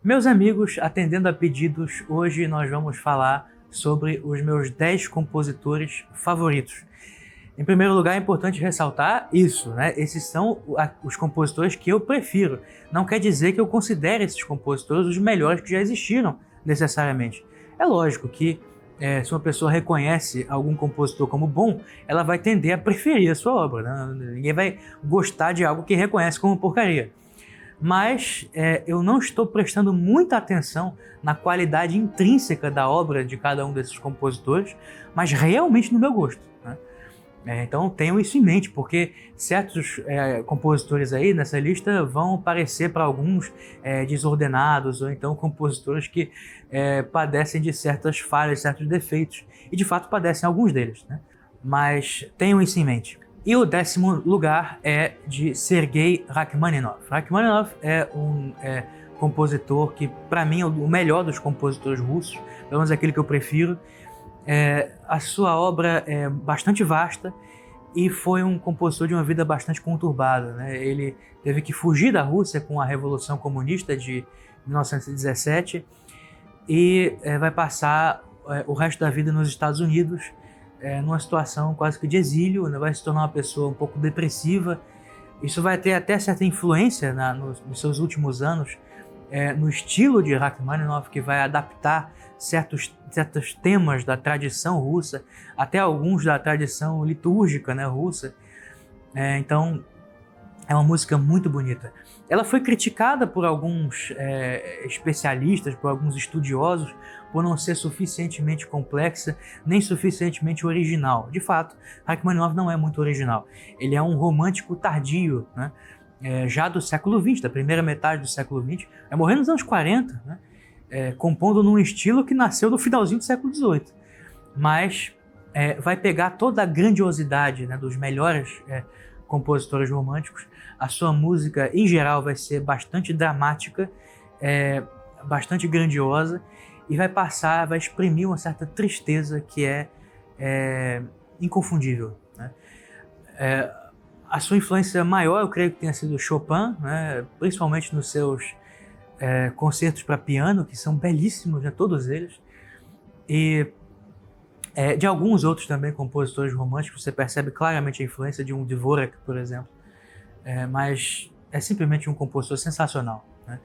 Meus amigos, atendendo a pedidos, hoje nós vamos falar sobre os meus 10 compositores favoritos. Em primeiro lugar, é importante ressaltar isso, né? Esses são os compositores que eu prefiro. Não quer dizer que eu considere esses compositores os melhores que já existiram, necessariamente. É lógico que se uma pessoa reconhece algum compositor como bom, ela vai tender a preferir a sua obra, né? Ninguém vai gostar de algo que reconhece como porcaria. Mas eu não estou prestando muita atenção na qualidade intrínseca da obra de cada um desses compositores, mas realmente no meu gosto, né? Então tenham isso em mente, porque certos compositores aí nessa lista vão parecer para alguns desordenados, ou então compositores que padecem de certas falhas, certos defeitos, e de fato padecem alguns deles, né? Mas tenham isso em mente. E o 10º lugar é de Sergei Rachmaninoff. Rachmaninoff é um compositor que, para mim, é o melhor dos compositores russos, pelo menos aquele que eu prefiro. A sua obra é bastante vasta e foi um compositor de uma vida bastante conturbada, né? Ele teve que fugir da Rússia com a Revolução Comunista de 1917 e vai passar o resto da vida nos Estados Unidos, numa situação quase que de exílio, né? Vai se tornar uma pessoa um pouco depressiva. Isso vai ter até certa influência nos seus últimos anos no estilo de Rachmaninoff, que vai adaptar certos temas da tradição russa, até alguns da tradição litúrgica, né, russa. Então, é uma música muito bonita. Ela foi criticada por alguns especialistas, por alguns estudiosos, por não ser suficientemente complexa, nem suficientemente original. De fato, Rachmaninoff não é muito original. Ele é um romântico tardio, né? Já do século XX, da primeira metade do século XX, morrendo nos anos 40, né? Compondo num estilo que nasceu no finalzinho do século XVIII. Mas vai pegar toda a grandiosidade, né, dos melhores compositores românticos. A sua música, em geral, vai ser bastante dramática, bastante grandiosa, e vai exprimir uma certa tristeza que é inconfundível, né? A sua influência maior, eu creio que tenha sido Chopin, né? Principalmente nos seus concertos para piano, que são belíssimos, né? Todos eles. E de alguns outros também compositores românticos, você percebe claramente a influência de um Dvorak, por exemplo. Mas é simplesmente um compositor sensacional, né?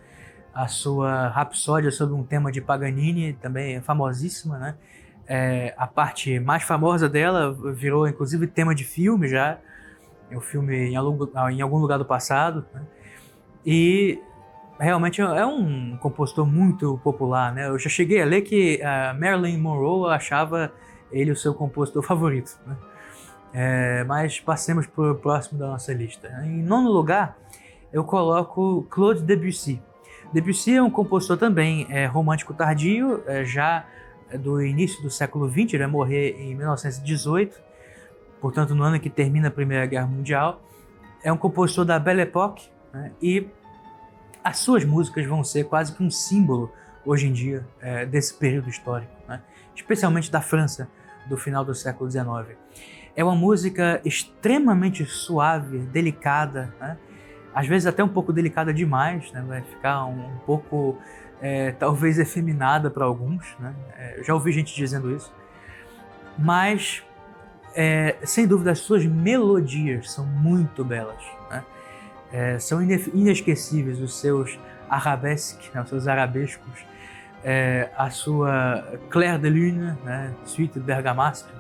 A sua Rapsódia sobre um tema de Paganini também é famosíssima, né? A parte mais famosa dela virou inclusive tema de filme já, o filme em algum lugar do passado, né? E realmente é um compositor muito popular, né? Eu já cheguei a ler que a Marilyn Monroe achava ele o seu compositor favorito, né? Mas passemos para o próximo da nossa lista. Em nono lugar, eu coloco Claude Debussy. Debussy é um compositor também romântico tardio, já do início do século XX, ele vai morrer em 1918, portanto no ano que termina a Primeira Guerra Mundial. É um compositor da Belle Époque, né? E as suas músicas vão ser quase que um símbolo, hoje em dia, desse período histórico, né? Especialmente da França, do final do século XIX. É uma música extremamente suave, delicada, né? Às vezes até um pouco delicada demais, né? Vai ficar um pouco, talvez, efeminada para alguns, né? Eu já ouvi gente dizendo isso. Mas, sem dúvida, as suas melodias são muito belas, né? São inesquecíveis os seus arabesques, né? Os seus arabescos. A sua Clair de Lune, né? Suite Bergamasque.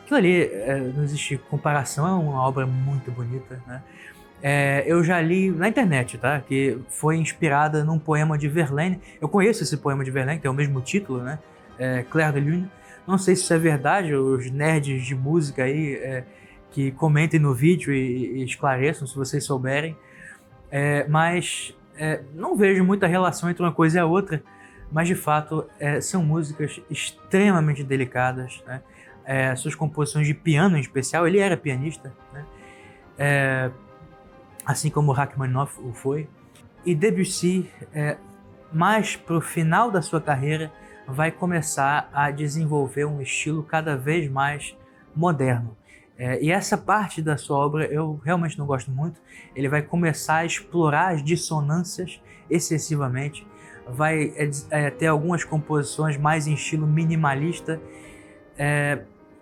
Aquilo ali, não existe comparação, é uma obra muito bonita, né? Eu já li na internet, tá? Que foi inspirada num poema de Verlaine. Eu conheço esse poema de Verlaine, que tem o mesmo título, né? Clair de Lune. Não sei se isso é verdade, os nerds de música aí que comentem no vídeo e esclareçam se vocês souberem. Mas não vejo muita relação entre uma coisa e a outra, mas de fato são músicas extremamente delicadas, né? Suas composições de piano em especial, ele era pianista, né? Assim como Rachmaninoff o foi. E Debussy, mais para o final da sua carreira, vai começar a desenvolver um estilo cada vez mais moderno. E essa parte da sua obra eu realmente não gosto muito. Ele vai começar a explorar as dissonâncias excessivamente, vai ter algumas composições mais em estilo minimalista,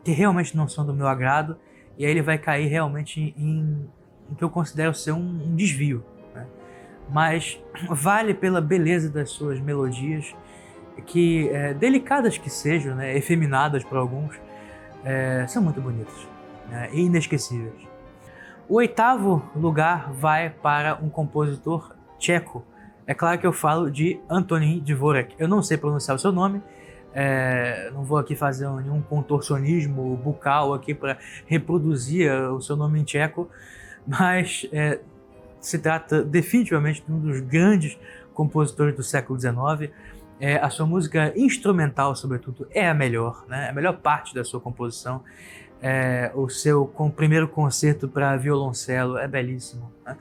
que realmente não são do meu agrado, e aí ele vai cair realmente em que eu considero ser um desvio, né? Mas vale pela beleza das suas melodias, que delicadas que sejam, né, efeminadas para alguns, são muito bonitas, né, e inesquecíveis. O oitavo lugar vai para um compositor tcheco. É claro que eu falo de Antonín Dvořák. Eu não sei pronunciar o seu nome, não vou aqui fazer nenhum contorcionismo bucal aqui para reproduzir o seu nome em tcheco, mas se trata definitivamente de um dos grandes compositores do século XIX. A sua música instrumental, sobretudo, é a melhor, né? A melhor parte da sua composição. O seu primeiro concerto para violoncelo é belíssimo, né?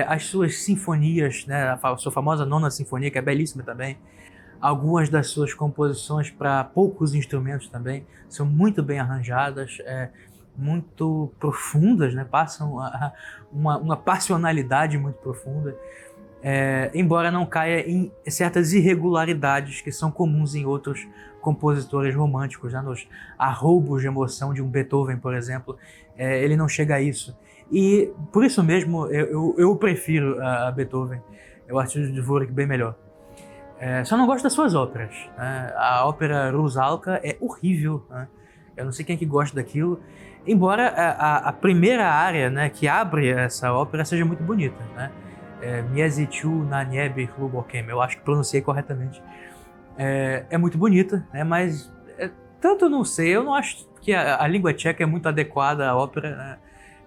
As suas sinfonias, né? A sua famosa nona sinfonia, que é belíssima também. Algumas das suas composições para poucos instrumentos também são muito bem arranjadas, muito profundas, né? Passam uma passionalidade muito profunda. Embora não caia em certas irregularidades que são comuns em outros compositores românticos, né? Nos arroubos de emoção de um Beethoven, por exemplo, ele não chega a isso. E por isso mesmo eu prefiro a Beethoven. Eu acho o Dvořák bem melhor. Só não gosto das suas óperas, né? A ópera Rusalka é horrível, né? Eu não sei quem é que gosta daquilo. Embora a primeira área, né, que abre essa ópera seja muito bonita, né? Měsíčů na nebi hlubokém, eu acho que pronunciei corretamente. É muito bonita, né? Mas tanto não sei, eu não acho que a língua tcheca é muito adequada à ópera, né?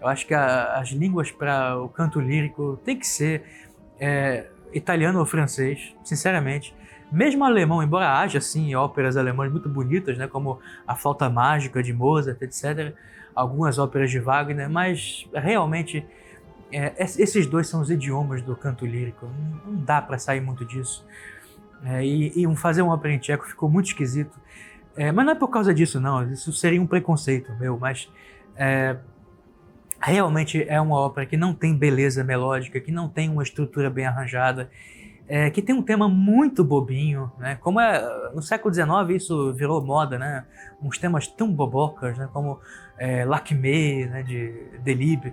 Eu acho que as línguas para o canto lírico tem que ser italiano ou francês, sinceramente. Mesmo alemão, embora haja sim óperas alemãs muito bonitas, né, como a Flauta Mágica de Mozart, etc., algumas óperas de Wagner, mas realmente esses dois são os idiomas do canto lírico, não dá para sair muito disso. Fazer uma ópera em tcheco ficou muito esquisito, mas não é por causa disso não, isso seria um preconceito meu, mas realmente é uma ópera que não tem beleza melódica, que não tem uma estrutura bem arranjada, que tem um tema muito bobinho, né? Como no século XIX isso virou moda, né? Uns temas tão bobocas, né? Como Lakmé, né? De Delibes,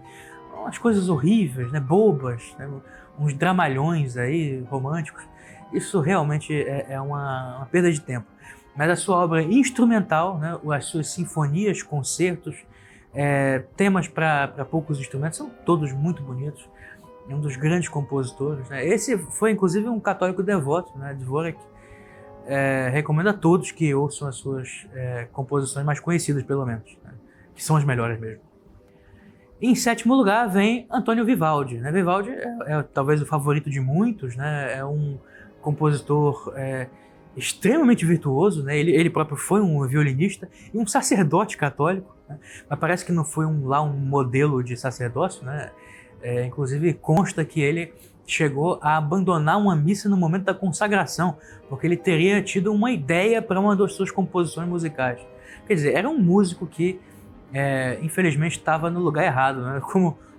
umas coisas horríveis, né? Bobas, né? Uns dramalhões aí românticos. Isso realmente é uma perda de tempo. Mas a sua obra instrumental, né? As suas sinfonias, concertos, temas para poucos instrumentos são todos muito bonitos. É um dos grandes compositores, né? Esse foi inclusive um católico devoto, né? Dvořák. Recomendo a todos que ouçam as suas composições mais conhecidas, pelo menos, né? Que são as melhores mesmo. Em sétimo lugar vem Antonio Vivaldi, né? Vivaldi é talvez o favorito de muitos, né? É um compositor extremamente virtuoso, né? Ele próprio foi um violinista e um sacerdote católico, né? Mas parece que não foi um modelo de sacerdócio, né? Inclusive consta que ele chegou a abandonar uma missa no momento da consagração, porque ele teria tido uma ideia para uma das suas composições musicais. Quer dizer, era um músico que infelizmente estava no lugar errado, né?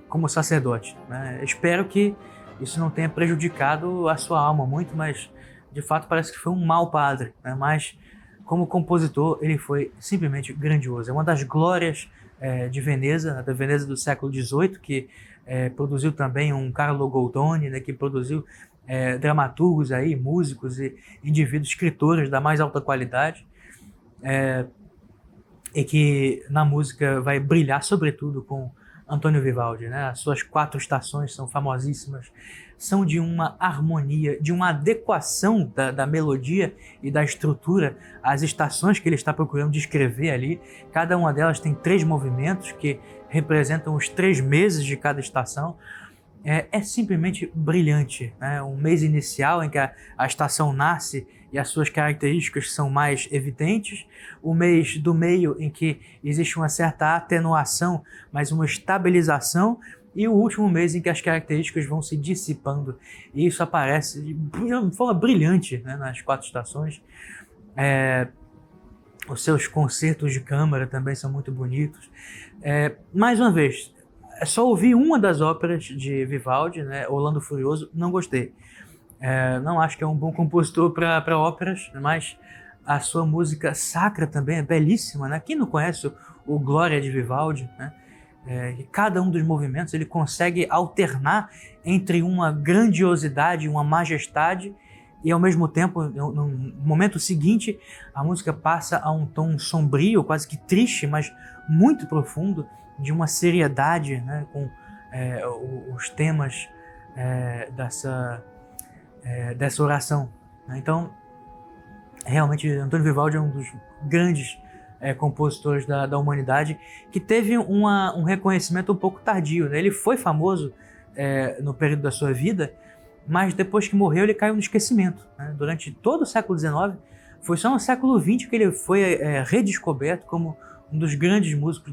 como sacerdote, né? Espero que isso não tenha prejudicado a sua alma muito, mas de fato parece que foi um mau padre, né? Mas como compositor ele foi simplesmente grandioso. É uma das glórias de Veneza, da Veneza do século XVIII, que produziu também um Carlo Goldoni, né, que produziu dramaturgos aí, músicos e indivíduos, escritores da mais alta qualidade, e que na música vai brilhar sobretudo com Antonio Vivaldi, né? As suas 4 estações são famosíssimas, são de uma harmonia, de uma adequação da melodia e da estrutura às estações que ele está procurando descrever ali. Cada uma delas tem 3 movimentos que representam os 3 meses de cada estação. É simplesmente brilhante, né? Um mês inicial em que a estação nasce e as suas características são mais evidentes, o mês do meio em que existe uma certa atenuação, mas uma estabilização, e o último mês em que as características vão se dissipando, e isso aparece de forma brilhante, né, nas 4 estações. Os seus concertos de câmara também são muito bonitos. Mais uma vez, só ouvi uma das óperas de Vivaldi, né, Orlando Furioso, não gostei. Não acho que é um bom compositor para óperas, mas a sua música sacra também é belíssima, né? Quem não conhece o Glória de Vivaldi, né? Cada um dos movimentos ele consegue alternar entre uma grandiosidade, uma majestade, e ao mesmo tempo, no momento seguinte, a música passa a um tom sombrio, quase que triste, mas muito profundo, de uma seriedade, né? Com os temas dessa oração. Então, realmente, Antônio Vivaldi é um dos grandes compositores da humanidade, que teve um reconhecimento um pouco tardio, né? Ele foi famoso no período da sua vida, mas depois que morreu ele caiu no esquecimento, né? Durante todo o século XIX, foi só no século XX que ele foi redescoberto como um dos grandes músicos,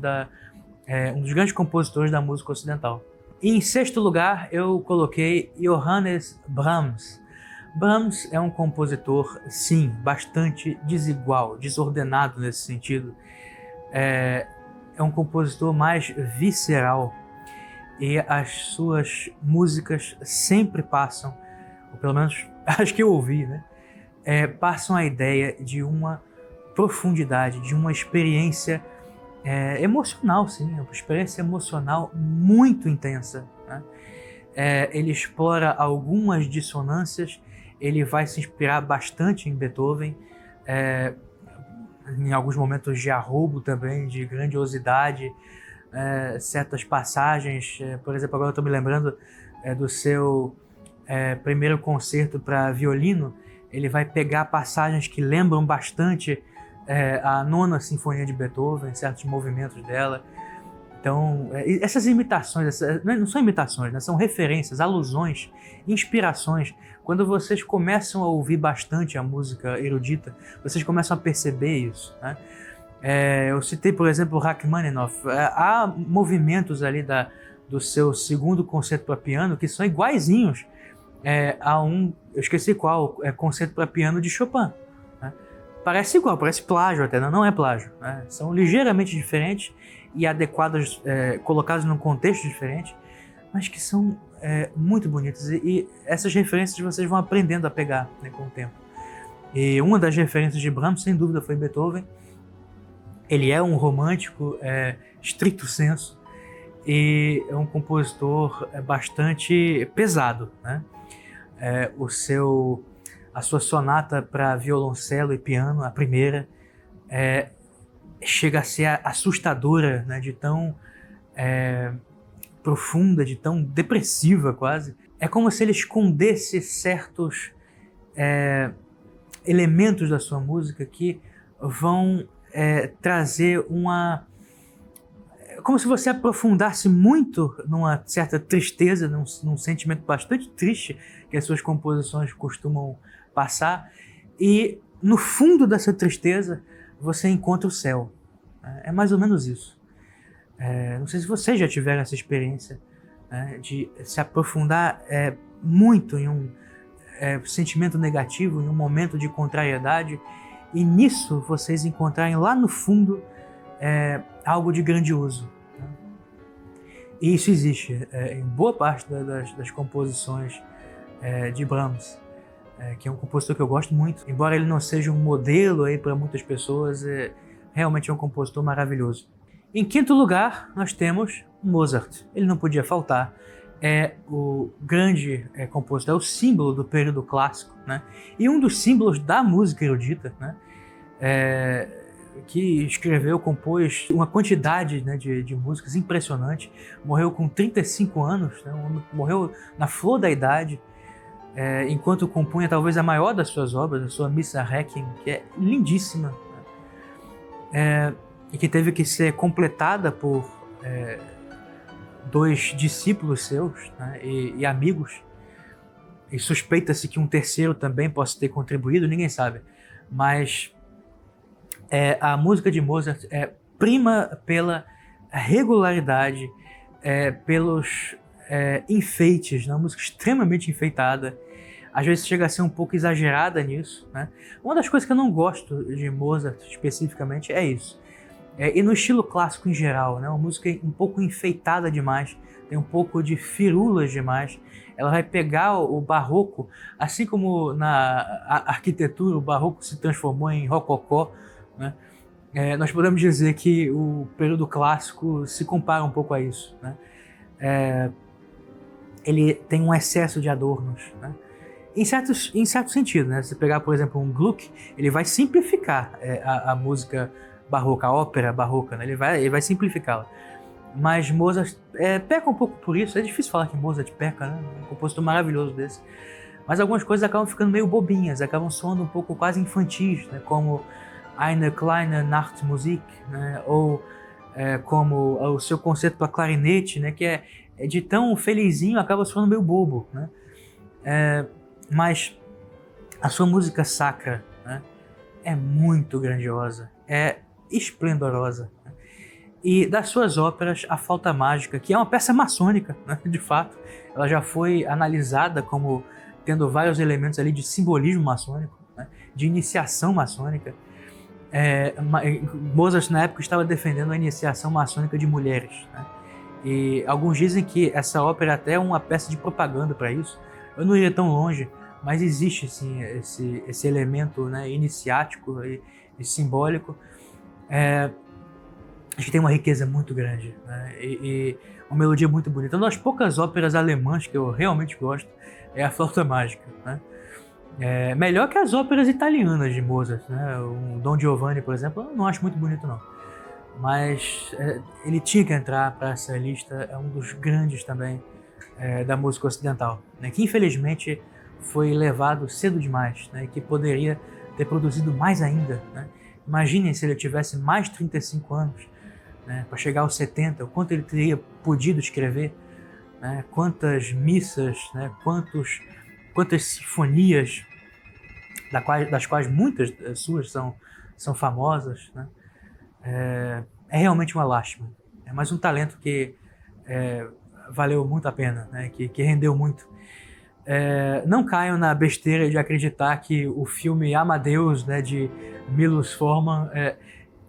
um dos grandes compositores da música ocidental. E em sexto lugar eu coloquei Johannes Brahms. Brahms é um compositor, sim, bastante desigual, desordenado nesse sentido. É um compositor mais visceral, e as suas músicas sempre passam, ou pelo menos acho que eu ouvi, né? Passam a ideia de uma profundidade, de uma experiência emocional, sim, uma experiência emocional muito intensa, né? Ele explora algumas dissonâncias. Ele vai se inspirar bastante em Beethoven, em alguns momentos de arroubo também, de grandiosidade, certas passagens, por exemplo, agora eu estou me lembrando do seu primeiro concerto para violino. Ele vai pegar passagens que lembram bastante a Nona Sinfonia de Beethoven, certos movimentos dela. Então, essas imitações, não são imitações, né? São referências, alusões, inspirações. Quando vocês começam a ouvir bastante a música erudita, vocês começam a perceber isso, né? Eu citei, por exemplo, o Rachmaninoff. Há movimentos ali do seu segundo concerto para piano que são iguaizinhos eu esqueci qual, concerto para piano de Chopin, né? Parece igual, parece plágio até, não é plágio, né? São ligeiramente diferentes e adequadas, colocadas num contexto diferente, mas que são muito bonitas, e essas referências vocês vão aprendendo a pegar, né, com o tempo. E uma das referências de Brahms, sem dúvida, foi Beethoven. Ele é um romântico stricto sensu, e é um compositor bastante pesado, né? A sua sonata para violoncelo e piano, a primeira, chega a ser assustadora, né? De tão profunda, de tão depressiva quase. É como se ele escondesse certos elementos da sua música que vão trazer como se você aprofundasse muito numa certa tristeza, num sentimento bastante triste que as suas composições costumam passar, e no fundo dessa tristeza você encontra o céu. É mais ou menos isso. Não sei se vocês já tiveram essa experiência, de se aprofundar muito em um sentimento negativo, em um momento de contrariedade, e nisso vocês encontrarem lá no fundo algo de grandioso, né? E isso existe em boa parte das composições de Brahms, que é um compositor que eu gosto muito. Embora ele não seja um modelo para muitas pessoas, realmente é um compositor maravilhoso. Em quinto lugar, nós temos Mozart. Ele não podia faltar. É o grande compositor, é o símbolo do período clássico, né? E um dos símbolos da música erudita, né? Que compôs uma quantidade, né, de músicas impressionante. Morreu com 35 anos, né? Morreu na flor da idade, enquanto compunha talvez a maior das suas obras, a sua Missa Requiem, que é lindíssima, né? E que teve que ser completada por dois discípulos seus, né, e amigos, e suspeita-se que um terceiro também possa ter contribuído, ninguém sabe, mas a música de Mozart prima pela regularidade, pelos enfeites, né? Uma música extremamente enfeitada, às vezes chega a ser um pouco exagerada nisso, né? Uma das coisas que eu não gosto de Mozart especificamente é isso. E no estilo clássico em geral, né? Uma música um pouco enfeitada demais, tem um pouco de firulas demais. ela vai pegar o barroco, assim como na arquitetura o barroco se transformou em rococó, né? Nós podemos dizer que o período clássico se compara um pouco a isso, né? Ele tem um excesso de adornos, né? Em certo sentido, né? Se você pegar, por exemplo, um Gluck, ele vai simplificar a música barroca, a ópera barroca, né? Ele vai simplificá-la. Mas Mozart peca um pouco por isso. É difícil falar que Mozart peca, né? Um compositor maravilhoso desse. Mas algumas coisas acabam ficando meio bobinhas, acabam soando um pouco quase infantis, né? Como Eine kleine Nachtmusik, né? Ou como o seu concerto para clarinete, né? Que é de tão felizinho, acaba soando meio bobo, né? Mas a sua música sacra, né? É muito grandiosa, é esplendorosa. E das suas óperas, A Flauta Mágica, que é uma peça maçônica, né, de fato, ela já foi analisada como tendo vários elementos ali de simbolismo maçônico, né, de iniciação maçônica. Mozart, na época, estava defendendo a iniciação maçônica de mulheres, né, e alguns dizem que essa ópera até é uma peça de propaganda para isso. Eu não iria tão longe, mas existe sim esse elemento, né, iniciático e simbólico. Acho que tem uma riqueza muito grande, né? E uma melodia muito bonita. Uma das poucas óperas alemãs que eu realmente gosto é A Flauta Mágica, né? Melhor que as óperas italianas de Mozart, né? O Don Giovanni, por exemplo, eu não acho muito bonito, não. Mas ele tinha que entrar para essa lista, é um dos grandes também da música ocidental, né? Que infelizmente foi levado cedo demais, né? Que poderia ter produzido mais ainda, né? Imaginem se ele tivesse mais 35 anos, né, para chegar aos 70, o quanto ele teria podido escrever, né, quantas missas, né, quantas sinfonias, das quais muitas suas são famosas, né. É realmente uma lástima. É mais um talento que valeu muito a pena, né, que rendeu muito. Não caiam na besteira de acreditar que o filme Amadeus, né, de Milos Forman,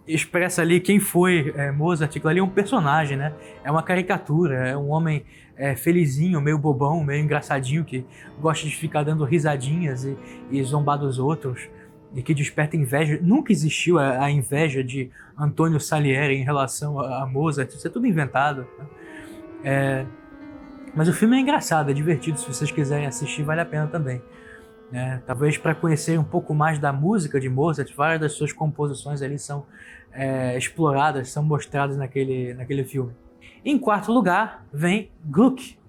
expressa ali quem foi Mozart. Aquilo ali é um personagem, né? É uma caricatura, é um homem felizinho, meio bobão, meio engraçadinho, que gosta de ficar dando risadinhas e zombar dos outros, e que desperta inveja. Nunca existiu a inveja de Antonio Salieri em relação a Mozart, isso é tudo inventado, né? Mas o filme é engraçado, é divertido, se vocês quiserem assistir, vale a pena também. Talvez para conhecer um pouco mais da música de Mozart, várias das suas composições ali são exploradas, são mostradas naquele filme. Em quarto lugar vem Gluck.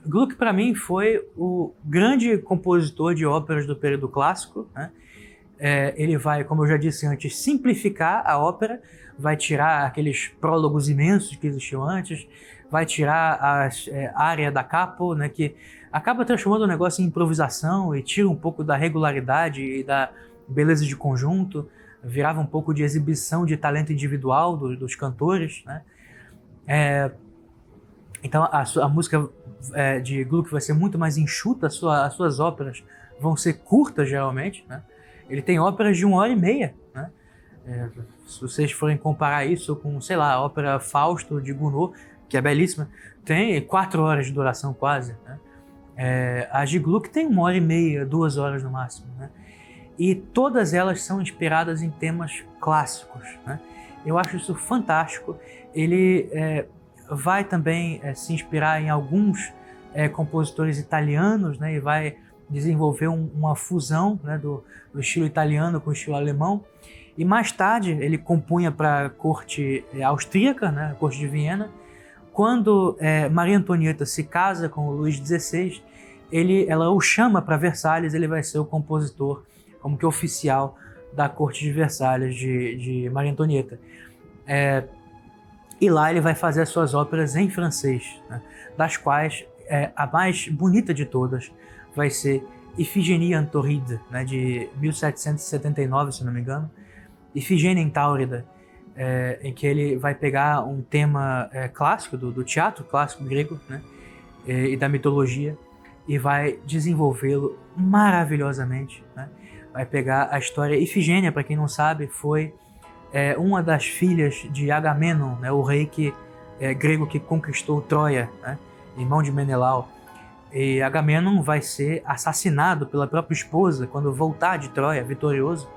Gluck, para mim, foi o grande compositor de óperas do período clássico, né? Ele vai, como eu já disse antes, simplificar a ópera, vai tirar aqueles prólogos imensos que existiam antes, vai tirar a área da capo, né, que acaba transformando o negócio em improvisação e tira um pouco da regularidade e da beleza de conjunto, virava um pouco de exibição de talento individual dos cantores, né? Então a música de Gluck vai ser muito mais enxuta, as suas óperas vão ser curtas geralmente, né? Ele tem óperas de 1h30, né? Se vocês forem comparar isso com, sei lá, a ópera Fausto de Gounod, que é belíssima, tem 4 horas de duração quase, né? A de Gluck tem 1h30, 2 horas no máximo, né? E todas elas são inspiradas em temas clássicos, né? Eu acho isso fantástico. Ele vai também se inspirar em alguns compositores italianos, né? E vai desenvolver uma fusão, né, do estilo italiano com o estilo alemão. E mais tarde ele compunha para a corte austríaca, né, a corte de Viena. Quando Maria Antonieta se casa com o Luís XVI, ela o chama para Versalhes, ele vai ser o compositor, como que oficial da corte de Versalhes de Maria Antonieta. E lá ele vai fazer as suas óperas em francês, né, das quais a mais bonita de todas vai ser Ifigenie en Tauride, né, de 1779, se não me engano. Ifigênia em Táurida, em que ele vai pegar um tema clássico, do teatro clássico grego, né, e da mitologia, e vai desenvolvê-lo maravilhosamente, né? Vai pegar a história. Ifigênia, para quem não sabe, foi uma das filhas de Agamenon, né, o rei grego que conquistou Troia, né, irmão de Menelau. E Agamenon vai ser assassinado pela própria esposa quando voltar de Troia vitorioso.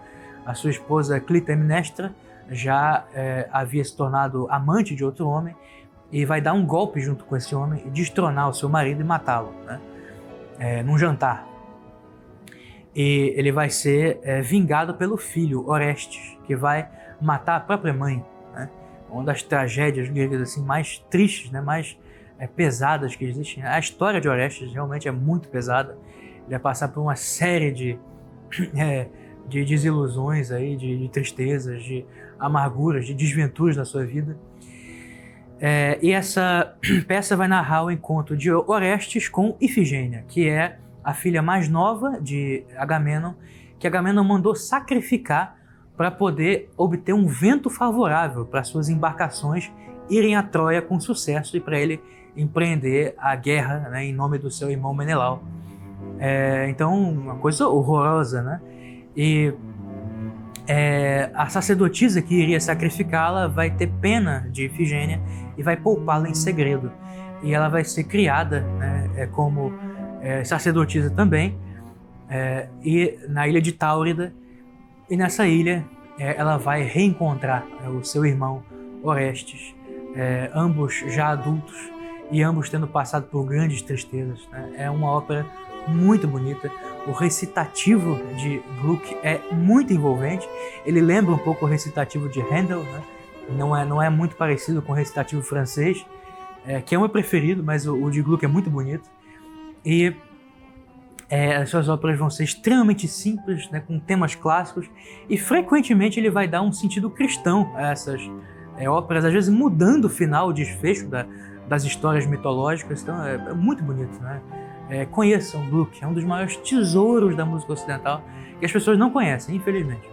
A sua esposa Clitemnestra já havia se tornado amante de outro homem e vai dar um golpe junto com esse homem e destronar o seu marido e matá-lo, né? Num jantar. E ele vai ser vingado pelo filho, Orestes, que vai matar a própria mãe, né? Uma das tragédias gregas assim, mais tristes, né? Mais pesadas que existem. A história de Orestes realmente é muito pesada. Ele vai passar por uma série de desilusões, aí, de tristezas, de amarguras, de desventuras na sua vida. E essa peça vai narrar o encontro de Orestes com Ifigênia, que é a filha mais nova de Agamenon, que Agamenon mandou sacrificar para poder obter um vento favorável para suas embarcações irem a Troia com sucesso e para ele empreender a guerra, né, em nome do seu irmão Menelau. Então, uma coisa horrorosa, né? E a sacerdotisa que iria sacrificá-la vai ter pena de Ifigênia e vai poupá-la em segredo. E ela vai ser criada, né, como sacerdotisa também, e na ilha de Táurida. E nessa ilha ela vai reencontrar o seu irmão Orestes, ambos já adultos e ambos tendo passado por grandes tristezas, né? É uma ópera muito bonita. O recitativo de Gluck é muito envolvente. Ele lembra um pouco o recitativo de Handel, né? Não é muito parecido com o recitativo francês, que é o meu preferido, mas o de Gluck é muito bonito. E as suas óperas vão ser extremamente simples, né, com temas clássicos, e frequentemente ele vai dar um sentido cristão a essas óperas, às vezes mudando o final, o desfecho das histórias mitológicas. Então é muito bonito, né? Conheçam Gluck, é um dos maiores tesouros da música ocidental que as pessoas não conhecem, infelizmente.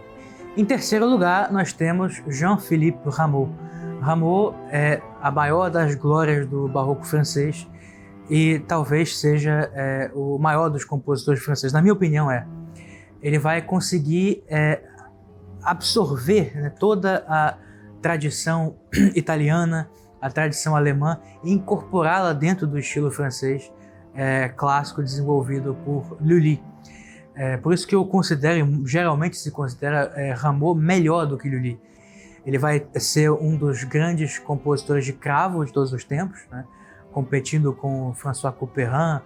Em terceiro lugar, nós temos Jean-Philippe Rameau. Rameau é a maior das glórias do barroco francês e talvez seja o maior dos compositores franceses. Na minha opinião, ele vai conseguir absorver, né, toda a tradição italiana, a tradição alemã, e incorporá-la dentro do estilo francês clássico desenvolvido por Lully. Por isso que eu considero, geralmente se considera Rameau melhor do que Lully. Ele vai ser um dos grandes compositores de cravo de todos os tempos, né? Competindo com François Couperin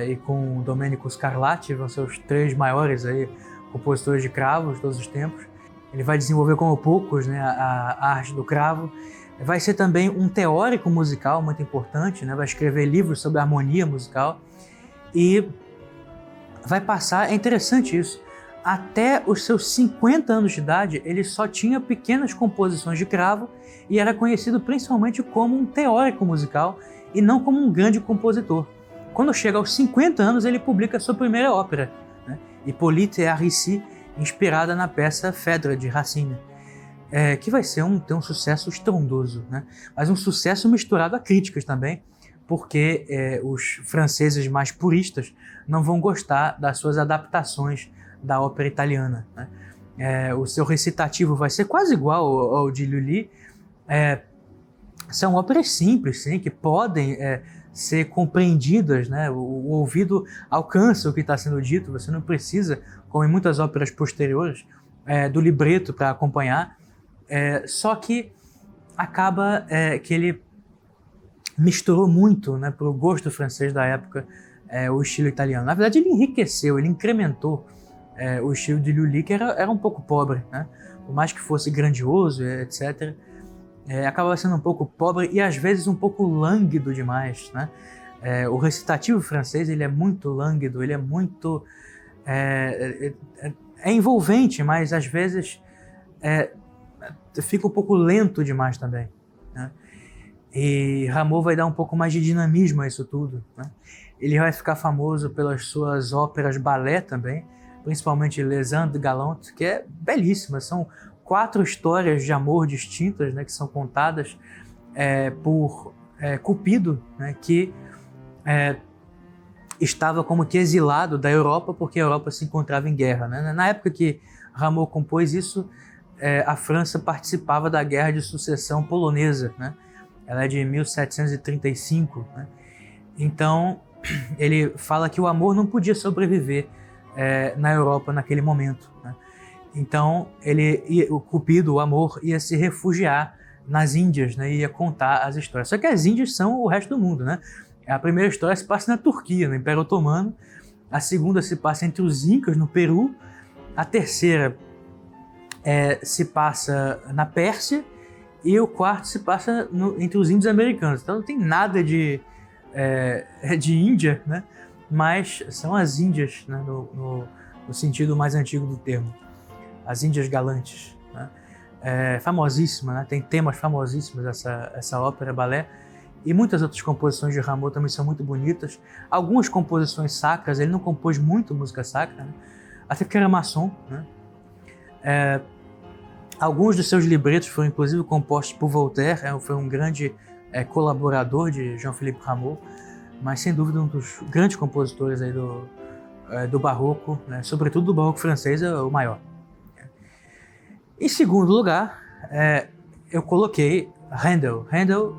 e com Domenico Scarlatti, vão ser os três maiores aí, compositores de cravo de todos os tempos. Ele vai desenvolver como poucos, né, a arte do cravo. Vai ser também um teórico musical muito importante, né? Vai escrever livros sobre harmonia musical e vai passar, é interessante isso, até os seus 50 anos de idade ele só tinha pequenas composições de cravo e era conhecido principalmente como um teórico musical e não como um grande compositor. Quando chega aos 50 anos ele publica sua primeira ópera, né? Hippolyte et Aricie, inspirada na peça Phèdre de Racine. Que vai ter um sucesso estrondoso, né? Mas um sucesso misturado a críticas também, porque os franceses mais puristas não vão gostar das suas adaptações da ópera italiana, né? O seu recitativo vai ser quase igual ao de Lully. São óperas simples, sim, que podem ser compreendidas, né? O ouvido alcança o que está sendo dito, você não precisa, como em muitas óperas posteriores, do libreto para acompanhar. Só que acaba que ele misturou muito, né, para o gosto francês da época, o estilo italiano. Na verdade, ele enriqueceu, ele incrementou o estilo de Lully, que era um pouco pobre, né? Por mais que fosse grandioso, etc., acaba sendo um pouco pobre e às vezes um pouco lânguido demais, né? O recitativo francês ele é muito lânguido, ele é muito envolvente, mas às vezes fica um pouco lento demais também, né? E Rameau vai dar um pouco mais de dinamismo a isso tudo, né? Ele vai ficar famoso pelas suas óperas balé também, principalmente Les Indes Galantes, que é belíssima. São 4 histórias de amor distintas, né, que são contadas por Cupido, né, que estava como que exilado da Europa porque a Europa se encontrava em guerra, né? Na época que Rameau compôs isso, a França participava da Guerra de Sucessão Polonesa, né? Ela é de 1735, né? Então ele fala que o amor não podia sobreviver na Europa naquele momento, né? Então, o Cupido, o amor, ia se refugiar nas Índias, né? E ia contar as histórias. Só que as Índias são o resto do mundo, né? A primeira história se passa na Turquia, no Império Otomano. A segunda se passa entre os Incas, no Peru. A terceira se passa na Pérsia. E o quarto se passa entre os índios americanos. Então não tem nada de Índia, né? Mas são as Índias, né? No sentido mais antigo do termo. As Índias galantes, né? Famosíssima, né? Tem temas famosíssimos essa ópera, balé. E muitas outras composições de Rameau também são muito bonitas. Algumas composições sacras, ele não compôs muito música sacra, né? Até porque era maçom, né? Alguns dos seus libretos foram inclusive compostos por Voltaire, foi um grande colaborador de Jean-Philippe Rameau, mas sem dúvida um dos grandes compositores aí do barroco, né? Sobretudo do barroco francês, é o maior. Em segundo lugar, eu coloquei Handel. Handel,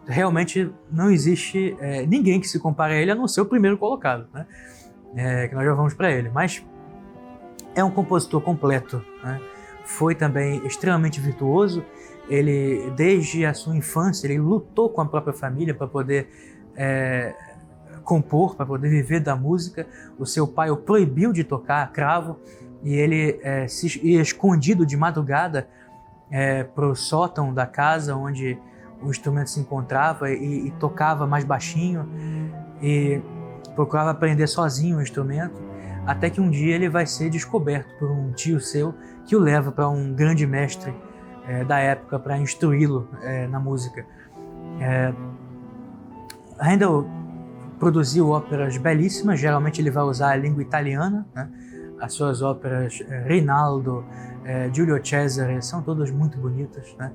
realmente não existe ninguém que se compare a ele, a não ser o primeiro colocado, né? Que nós já vamos para ele, mas é um compositor completo, né? Foi também extremamente virtuoso. Ele, desde a sua infância, ele lutou com a própria família para poder compor, para poder viver da música. O seu pai o proibiu de tocar cravo e ele ia escondido de madrugada para o sótão da casa onde o instrumento se encontrava e tocava mais baixinho e procurava aprender sozinho o instrumento, até que um dia ele vai ser descoberto por um tio seu que o leva para um grande mestre da época para instruí-lo na música. Handel produziu óperas belíssimas, geralmente ele vai usar a língua italiana, né? As suas óperas Rinaldo, Giulio Cesare, são todas muito bonitas, né?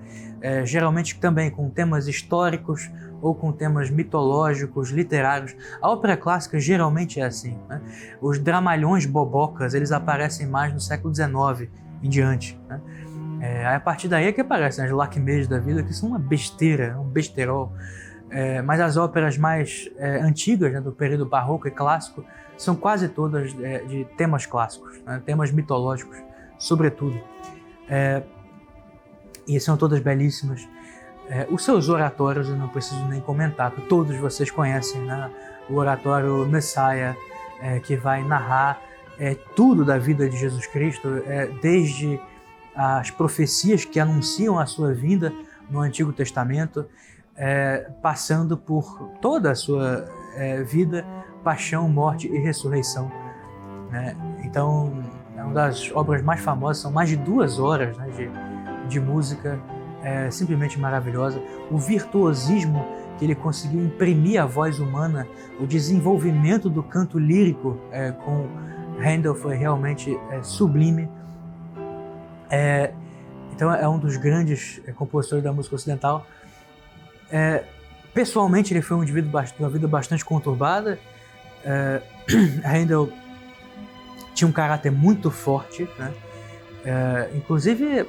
Geralmente também com temas históricos ou com temas mitológicos, literários. A ópera clássica geralmente é assim, né? Os dramalhões bobocas, eles aparecem mais no século XIX em diante, né? A partir daí é que aparecem as lacmés da vida, que são uma besteira, um besterol. Mas as óperas mais antigas, né, do período barroco e clássico, são quase todas de temas clássicos, né, temas mitológicos, sobretudo. E são todas belíssimas. Os seus oratórios eu não preciso nem comentar, porque todos vocês conhecem, né? O oratório Messiah, que vai narrar tudo da vida de Jesus Cristo, desde as profecias que anunciam a sua vinda no Antigo Testamento, passando por toda a sua vida, paixão, morte e ressurreição, né? Então, é uma das obras mais famosas, são mais de 2 horas, né, de música, simplesmente maravilhosa. O virtuosismo que ele conseguiu imprimir à voz humana, o desenvolvimento do canto lírico com Handel foi realmente sublime. Então é um dos grandes compositores da música ocidental. Pessoalmente ele foi um indivíduo de uma vida bastante conturbada. Handel tinha um caráter muito forte, né? Inclusive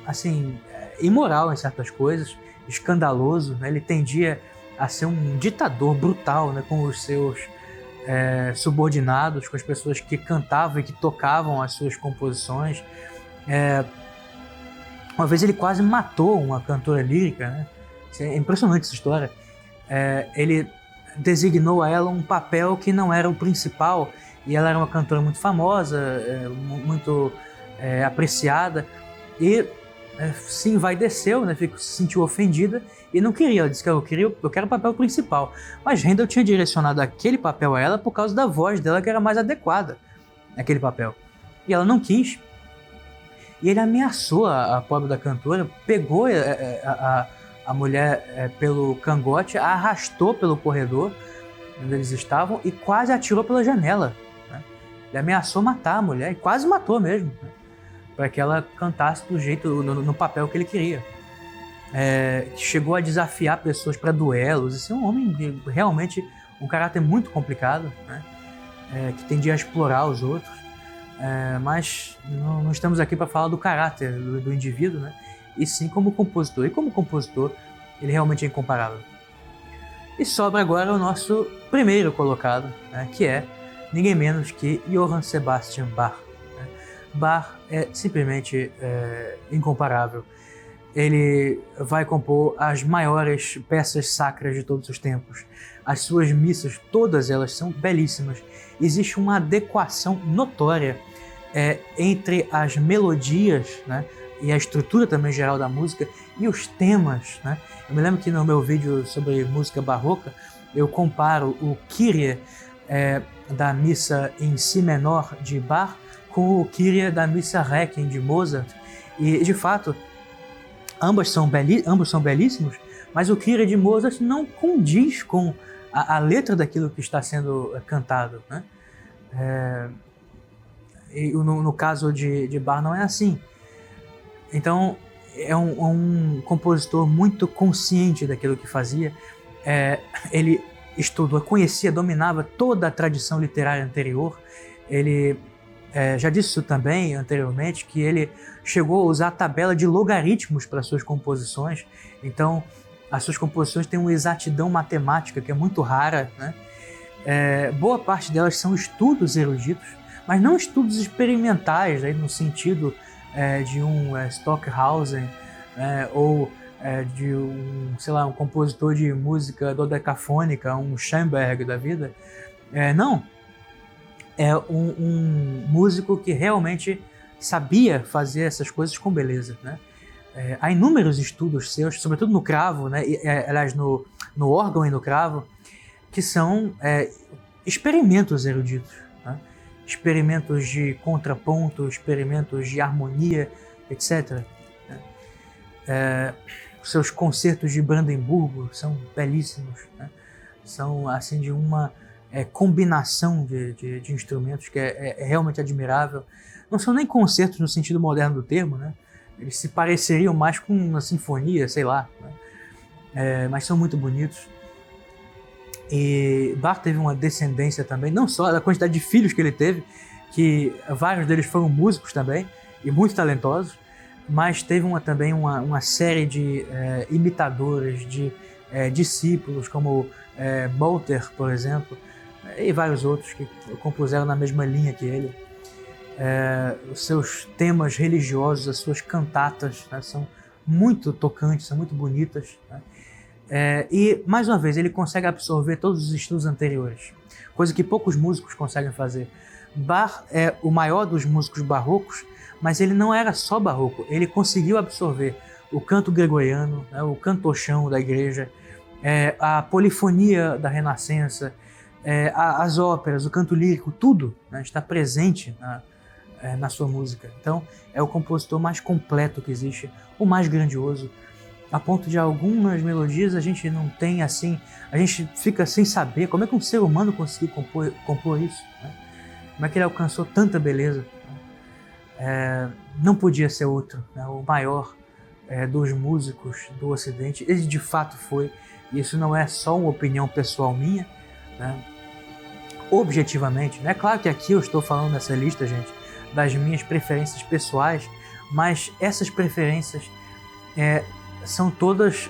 assim, imoral em certas coisas, escandaloso, né? Ele tendia a ser um ditador brutal, né? Com os seus subordinados, com as pessoas que cantavam e que tocavam as suas composições. Uma vez ele quase matou uma cantora lírica, né? É impressionante essa história. Ele designou a ela um papel que não era o principal, e ela era uma cantora muito famosa, muito apreciada, e se envaideceu, né? Se sentiu ofendida e não queria. Ela disse que eu quero o papel principal. Mas Handel tinha direcionado aquele papel a ela por causa da voz dela, que era mais adequada naquele papel. E ela não quis. E ele ameaçou a pobre da cantora, pegou a mulher pelo cangote, a arrastou pelo corredor onde eles estavam e quase atirou pela janela, né? Ele ameaçou matar a mulher e quase matou mesmo, né? Para que ela cantasse do jeito, no papel que ele queria. Chegou a desafiar pessoas para duelos. Esse é um homem de realmente um caráter muito complicado, né? Que tendia a explorar os outros. Mas não estamos aqui para falar do caráter do indivíduo, né? E sim como compositor. E como compositor, ele realmente é incomparável. E sobra agora o nosso primeiro colocado, né, que é ninguém menos que Johann Sebastian Bach. Né? Bach é simplesmente incomparável. Ele vai compor as maiores peças sacras de todos os tempos. As suas missas, todas elas são belíssimas. Existe uma adequação notória entre as melodias, né, e a estrutura também geral da música e os temas. Né? Eu me lembro que no meu vídeo sobre música barroca, eu comparo o Kyrie da missa em si menor de Bach com o Kyrie da missa Requiem de Mozart. E, de fato, ambos são belíssimos, mas o Kyrie de Mozart não condiz com a letra daquilo que está sendo cantado. Né? E no caso de Bach não é assim. Então, é um compositor muito consciente daquilo que fazia. Ele estudou, conhecia, dominava toda a tradição literária anterior. Ele já disse isso também anteriormente, que ele chegou a usar a tabela de logaritmos para suas composições. Então, as suas composições têm uma exatidão matemática que é muito rara. Né? Boa parte delas são estudos eruditos, mas não estudos experimentais, aí, no sentido de um Stockhausen, ou de um compositor de música dodecafônica, um Schoenberg da vida. Não. É um músico que realmente sabia fazer essas coisas com beleza. Né? Há inúmeros estudos seus, sobretudo no cravo, né? Aliás, no órgão e no cravo, que são experimentos eruditos. Né? Experimentos de contraponto, experimentos de harmonia, etc. Seus concertos de Brandemburgo são belíssimos. Né? São assim de uma combinação de instrumentos que é realmente admirável. Não são nem concertos no sentido moderno do termo, né? Eles se pareceriam mais com uma sinfonia, sei lá. Né? Mas são muito bonitos. E Bach teve uma descendência também, não só da quantidade de filhos que ele teve, que vários deles foram músicos também, e muito talentosos, mas teve também uma série de imitadores, de discípulos, como Molter, por exemplo, e vários outros que compuseram na mesma linha que ele. Os seus temas religiosos, as suas cantatas, né, são muito tocantes, são muito bonitas. Né? E, mais uma vez, ele consegue absorver todos os estilos anteriores, coisa que poucos músicos conseguem fazer. Bach é o maior dos músicos barrocos, mas ele não era só barroco, ele conseguiu absorver o canto gregoriano, né, o cantochão da igreja, a polifonia da Renascença, as óperas, o canto lírico, tudo, né, está presente na sua música. Então, é o compositor mais completo que existe, o mais grandioso, a ponto de algumas melodias a gente não tem assim, a gente fica sem saber como é que um ser humano conseguiu compor isso, né? Como é que ele alcançou tanta beleza. Não podia ser outro, né? O maior dos músicos do Ocidente, ele de fato foi, e isso não é só uma opinião pessoal minha, né? Objetivamente, né? Claro que aqui eu estou falando nessa lista, gente, das minhas preferências pessoais, mas essas preferências são todas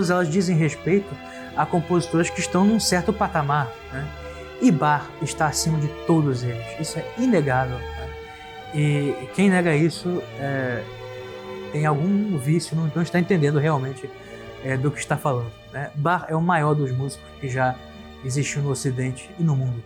elas dizem respeito a compositores que estão num certo patamar, né? E Bach está acima de todos eles, isso é inegável. Né? E quem nega isso tem algum vício, não está entendendo realmente do que está falando. Né? Bach é o maior dos músicos que já existiu no Ocidente e no mundo.